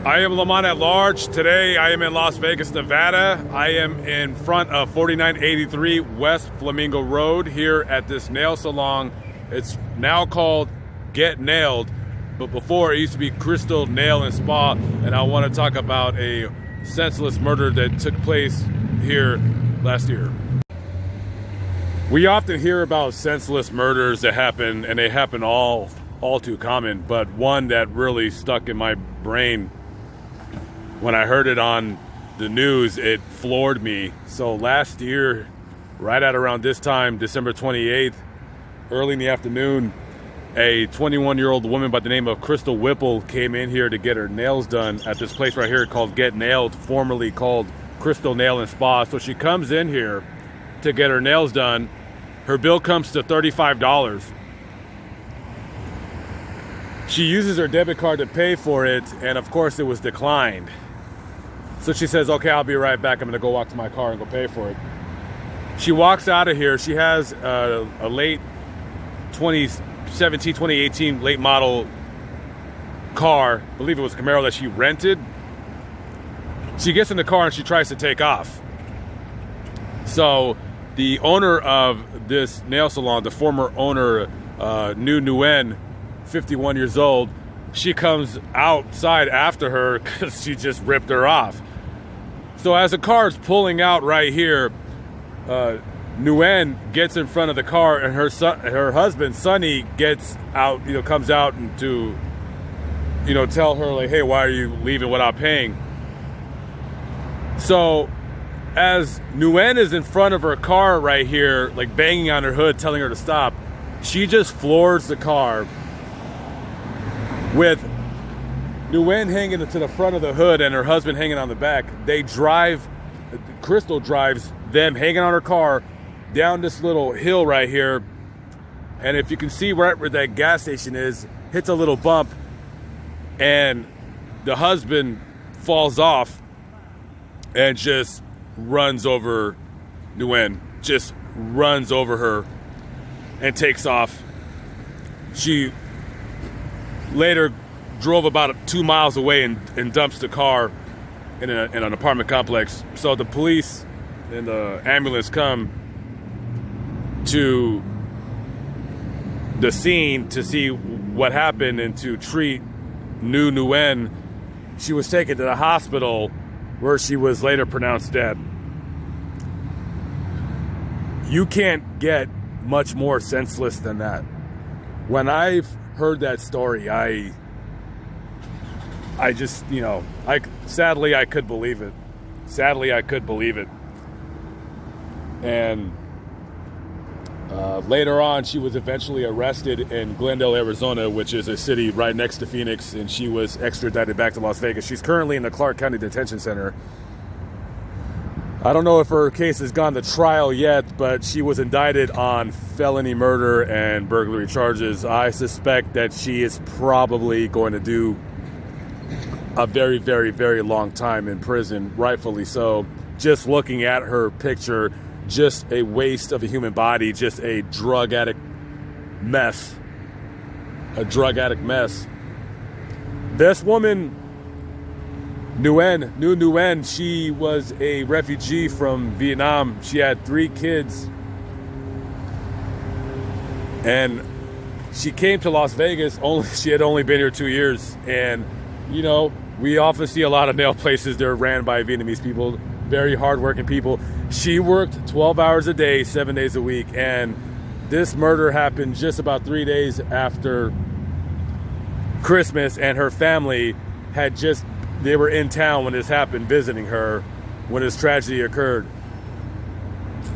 I am Lamont at Large. Today I am in Las Vegas, Nevada. I am in front of 4983 West Flamingo Road here at this nail salon. It's now called Get Nailed, but before it used to be Crystal Nail and Spa, and I want to talk about a senseless murder that took place here last year. We often hear about senseless murders that happen, and they happen all too common, but one that really stuck in my brain when I heard it on the news, it floored me. So last year, right at around this time, December 28th, early in the afternoon, a 21-year-old woman by the name of Crystal Whipple came in here to get her nails done at this place right here called Get Nailed, formerly called Crystal Nail and Spa. So she comes in here to get her nails done. Her bill comes to $35. She uses her debit card to pay for it, and of course it was declined. So she says, okay, I'll be right back. I'm gonna go walk to my car and go pay for it. She walks out of here. She has a late 2017, 2018 late model car. I believe it was a Camaro that she rented. She gets in the car and she tries to take off. So the owner of this nail salon, the former owner, Nu Nguyen, 51 years old, she comes outside after her because she just ripped her off. So as the car is pulling out right here, Nguyen gets in front of the car, and her husband Sonny gets out, comes out and to, tell her like, hey, why are you leaving without paying? So as Nguyen is in front of her car right here, like banging on her hood, telling her to stop, she just floors the car with Nguyen hanging to the front of the hood and her husband hanging on the back. Crystal drives them hanging on her car down this little hill right here. And if you can see right where that gas station is, hits a little bump, and the husband falls off and just runs over Nguyen, just runs over her and takes off. She later drove about 2 miles away and dumps the car in an apartment complex. So the police and the ambulance come to the scene to see what happened and to treat Nu Nguyen. She was taken to the hospital where she was later pronounced dead. You can't get much more senseless than that. When I've heard that story, I just, sadly I could believe it. Sadly, I could believe it. And later on, she was eventually arrested in Glendale, Arizona, which is a city right next to Phoenix, and she was extradited back to Las Vegas. She's currently in the Clark County Detention Center. I don't know if her case has gone to trial yet, but she was indicted on felony murder and burglary charges. I suspect that she is probably going to do a very, very, very long time in prison, rightfully so. Just looking at her picture, just a waste of a human body, just a drug addict mess. A drug addict mess. This woman, Nu Nguyen, she was a refugee from Vietnam. She had 3 kids. And she came to Las Vegas, she had only been here 2 years. And, we often see a lot of nail places that are ran by Vietnamese people, very hardworking people. She worked 12 hours a day, 7 days a week. And this murder happened just about 3 days after Christmas, and her family they were in town when this happened, visiting her when this tragedy occurred.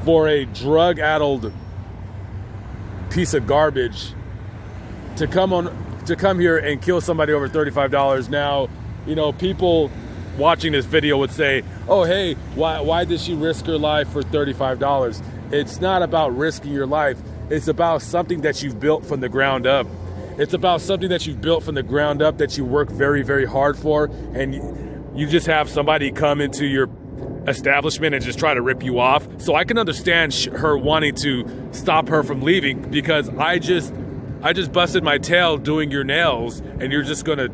For a drug-addled piece of garbage to come here and kill somebody over $35. Now, people watching this video would say, oh, hey, why did she risk her life for $35? It's not about risking your life. It's about something that you've built from the ground up. It's about something that you've built from the ground up that you work very, very hard for, and you just have somebody come into your establishment and just try to rip you off. So I can understand her wanting to stop her from leaving, because I just busted my tail doing your nails, and you're just gonna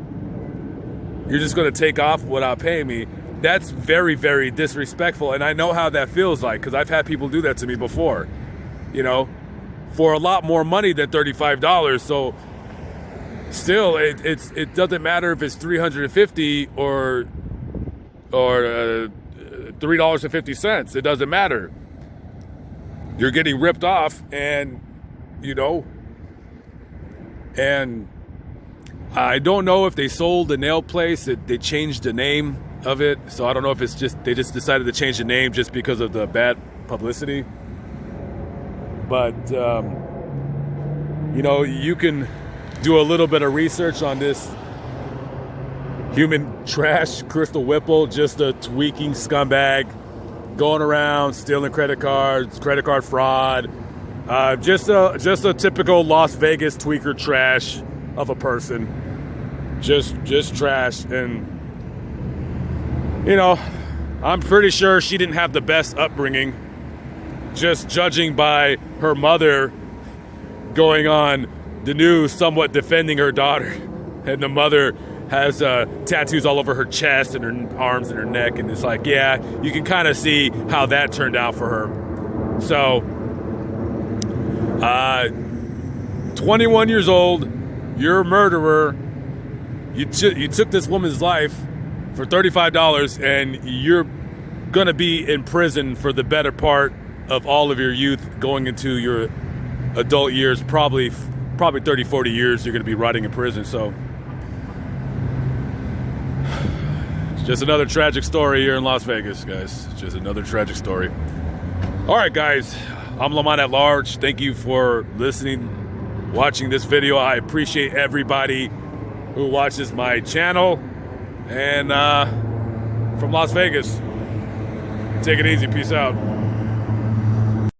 you're just going to take off without paying me. That's very, very disrespectful. And I know how that feels like, because I've had people do that to me before, you know, for a lot more money than $35. So still, it doesn't matter if it's $350 or $3.50. It doesn't matter. You're getting ripped off, and you know, and I don't know if they sold the nail place. They changed the name of it, so I don't know if it's just they just decided to change the name just because of the bad publicity. But you know, you can do a little bit of research on this human trash Crystal Whipple, just a tweaking scumbag going around stealing credit cards, credit card fraud, just a typical Las Vegas tweaker trash of a person, just trash. And you know, I'm pretty sure she didn't have the best upbringing, just judging by her mother going on the news somewhat defending her daughter, and the mother has tattoos all over her chest and her arms and her neck, and it's like, yeah, you can kind of see how that turned out for her. So 21 years old, you're a murderer, you took this woman's life for $35, and you're gonna be in prison for the better part of all of your youth going into your adult years. Probably 30, 40 years you're gonna be rotting in prison. So just another tragic story here in Las Vegas, guys. Just another tragic story. All right, guys, I'm Lamont at Large. Thank you for listening, watching this video. I appreciate everybody who watches my channel. And from Las Vegas, take it easy. Peace out.